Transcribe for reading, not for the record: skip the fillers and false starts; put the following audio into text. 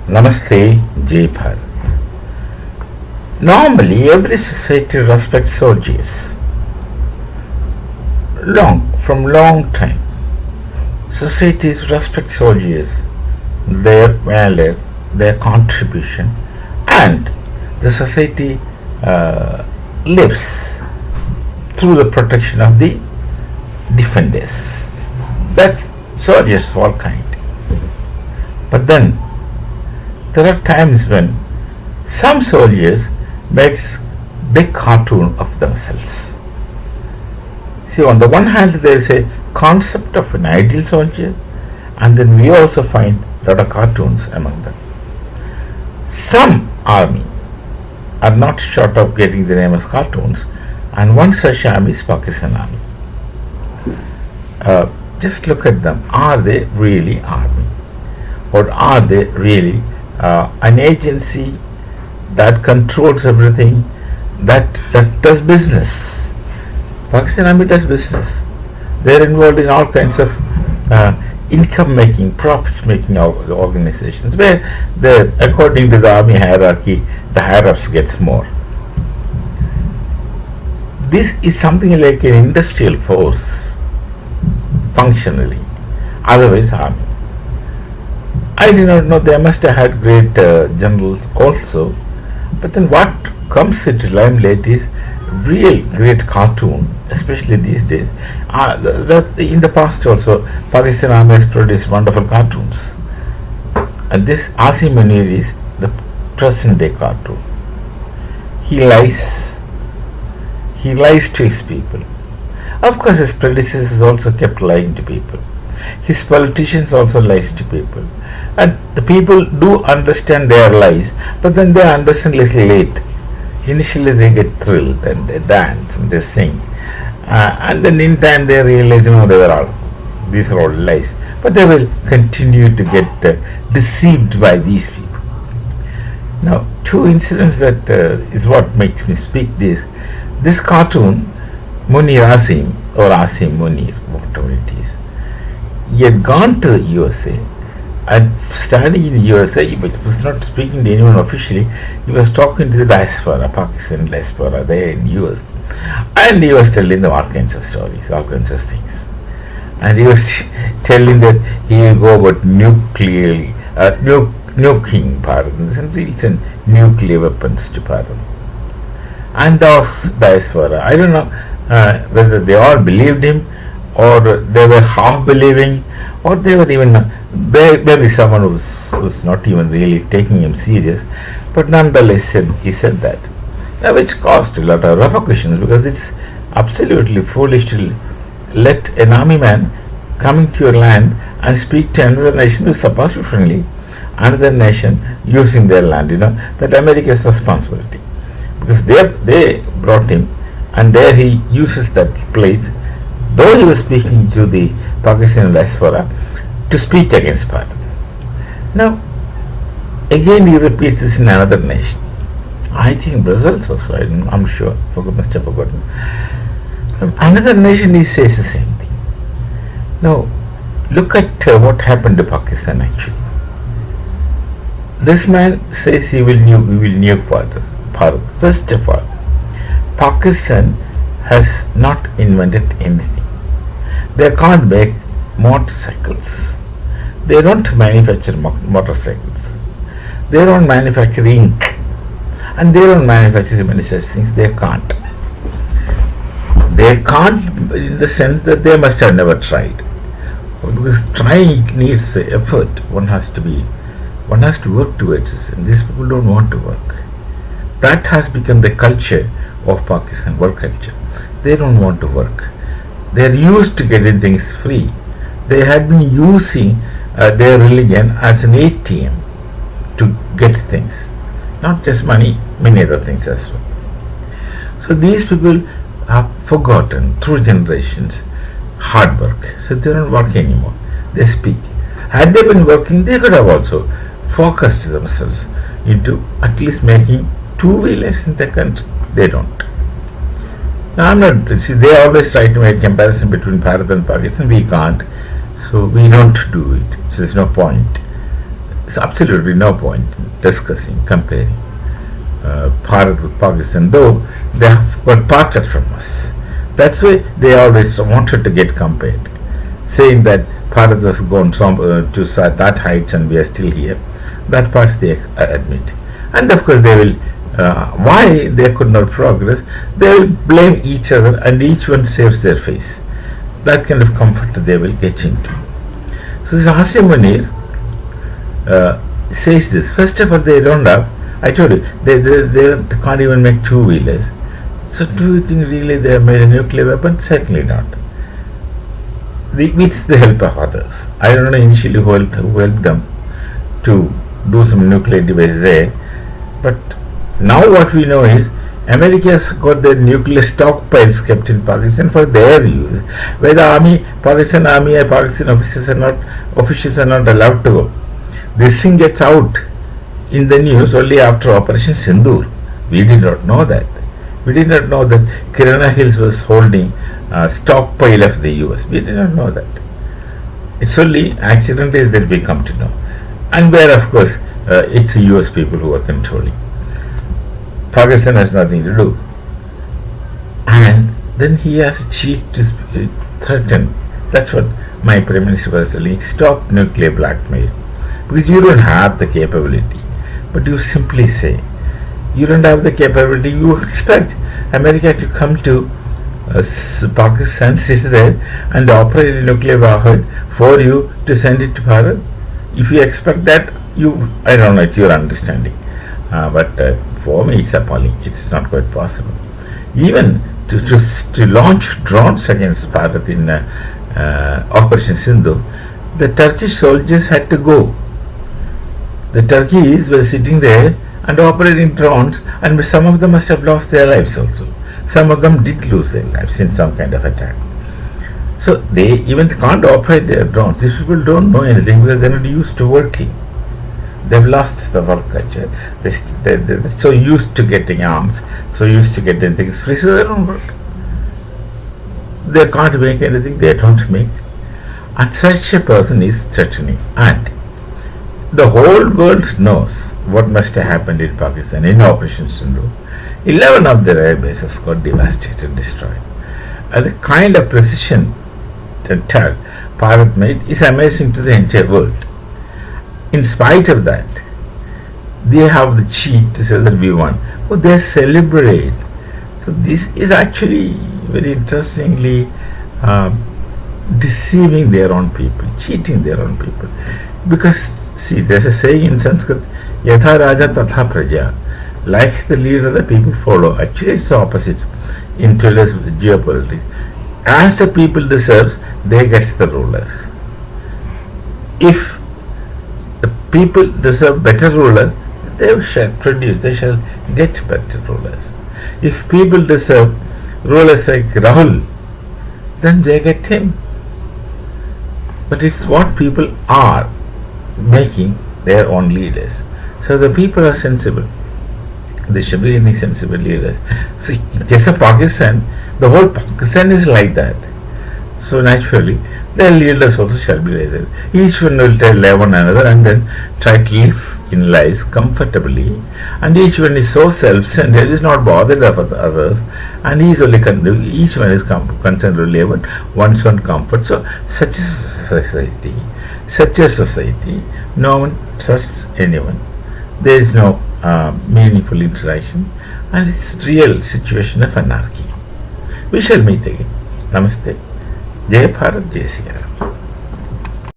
Namaste, Jai Bharat. Normally, every society respects soldiers. From long time, societies respect soldiers, their valor, their contribution, and the society lives through the protection of the defenders. That's soldiers of all kind. But then there are times when some soldiers makes big cartoon of themselves. See, on the one hand, there is a concept of an ideal soldier, and then we also find a lot of cartoons among them. Some army are not short of getting the name as cartoons, and one such army is Pakistan Army. Just look at them. Are they really army? Or are they really an agency that controls everything, that does business? Pakistan Army does business. They are involved in all kinds of income making, profit making organizations where, according to the army hierarchy, the higher ups gets more. This is something like an industrial force functionally, otherwise army. I do not know, they must have had great generals also, but then what comes into limelight is real great cartoon, especially these days. In the past also, Pakistan Army has produced wonderful cartoons, and this Asim Munir is the present day cartoon. He lies to his people. Of course, his predecessors also kept lying to people. His politicians also lies to people. And the people do understand their lies, but then they understand little late. Initially they get thrilled and they dance and they sing. And then in time they realize, these are all lies. But they will continue to get deceived by these people. Now, two incidents that is what makes me speak this. This cartoon, Munir Asim or Asim Munir, whatever it is, he had gone to the USA and studying in the USA. He was not speaking to anyone officially. He was talking to the diaspora, Pakistan diaspora there in US, and he was telling them all kinds of stories, all kinds of things. And he was telling that he will go about nuking Bharat, in the sense he'll send nuclear weapons to Bharat. And those diaspora, I don't know whether they all believed him, or they were half believing, or they were even maybe someone who was not even really taking him serious, but nonetheless he said that, which caused a lot of repercussions, because it's absolutely foolish to let an army man coming to your land and speak to another nation who is supposed to be friendly, another nation using their land. That America's responsibility, because they brought him, and there he uses that place, though he was speaking to the Pakistan diaspora, to speak against Bharat. Now, again he repeats this in another nation. I think Brazil also, I'm sure, must have forgotten. Another nation he says the same thing. Now, look at what happened to Pakistan actually. This man says he will nuke Bharat. First of all, Pakistan has not invented anything. They can't make motorcycles. They don't manufacture motorcycles. They don't manufacture ink. And they don't manufacture many such things. They can't. They can't in the sense that they must have never tried. Because trying needs effort. One has to work towards it. And these people don't want to work. That has become the culture of Pakistan, work culture. They don't want to work. They are used to getting things free. They had been using their religion as an ATM to get things, not just money, many other things as well. So these people have forgotten through generations hard work. So they don't work anymore. They speak. Had they been working, they could have also focused themselves into at least making two-wheelers in the country. They don't. Now, they always try to make comparison between Bharat and Pakistan. We can't. So we don't do it. So there's no point. It's absolutely no point discussing, comparing Bharat with Pakistan, though they have got parted from us. That's why they always wanted to get compared, saying that Bharat has gone to that heights and we are still here. That part they admit. And of course, they will, why they could not progress, they will blame each other and each one saves their face. That kind of comfort they will get into. So, this Asim Munir says this. First of all, they don't have, I told you, they can't even make two-wheelers. So do you think really they have made a nuclear weapon? Certainly not. With the help of others. I don't know initially who helped them to do some nuclear devices there. But now what we know is America has got their nuclear stockpiles kept in Pakistan for their use. Where the Pakistan army or Pakistan officials are not allowed to go. This thing gets out in the news only after Operation Sindoor. We did not know that. We did not know that Kirana Hills was holding a stockpile of the US. We did not know that. It's only accidentally that we come to know. And where, of course, it's the US people who are controlling. Pakistan has nothing to do. And then he has a cheek to threaten. That's what my Prime Minister was telling. Stop nuclear blackmail. Because you don't have the capability. But you simply say, you don't have the capability. You expect America to come to Pakistan, sit there and operate a nuclear warhead for you to send it to Bharat. If you expect that, I don't know, it's your understanding. But for me, it's appalling. It's not quite possible. Even to launch drones against Bharat in Operation Sindhu, the Turkish soldiers had to go. The Turkeys were sitting there and operating drones, and some of them must have lost their lives also. Some of them did lose their lives in some kind of attack. So they even can't operate their drones. These people don't know anything because they're not used to working. They've lost the work culture. They're so used to getting arms, so used to getting things free, so they don't work. They can't make anything, they don't make. And such a person is threatening. And the whole world knows what must have happened in Pakistan in Operation Sindhu. 11 of their air bases got devastated and destroyed. And the kind of precision attack Bharat made is amazing to the entire world. In spite of that, they have the cheek to say that we won. Oh, they celebrate. So this is actually very interestingly deceiving their own people, cheating their own people. Because see, there's a saying in Sanskrit, Yatha Raja Tatha Praja. Like the leader, the people follow. Actually, it's the opposite in today's geopolitics. As the people deserves, they get the rulers. If the people deserve better rulers, they shall produce, they shall get better rulers. If people deserve rulers like Rahul, then they get him. But it's what people are making their own leaders. So the people are sensible. There should be any sensible leaders. So in case of Pakistan, the whole Pakistan is like that. So naturally, their leaders also shall be like that. Each one will tell one another and then try to live in lives comfortably. And each one is so self-centered, is not bothered about the others. And he is only each one is concerned only about one's own comfort. So such a society, no one trusts anyone. There is no meaningful interaction, and it's real situation of anarchy. We shall meet again. Namaste. Jai Bharat, Jai Sri Ram.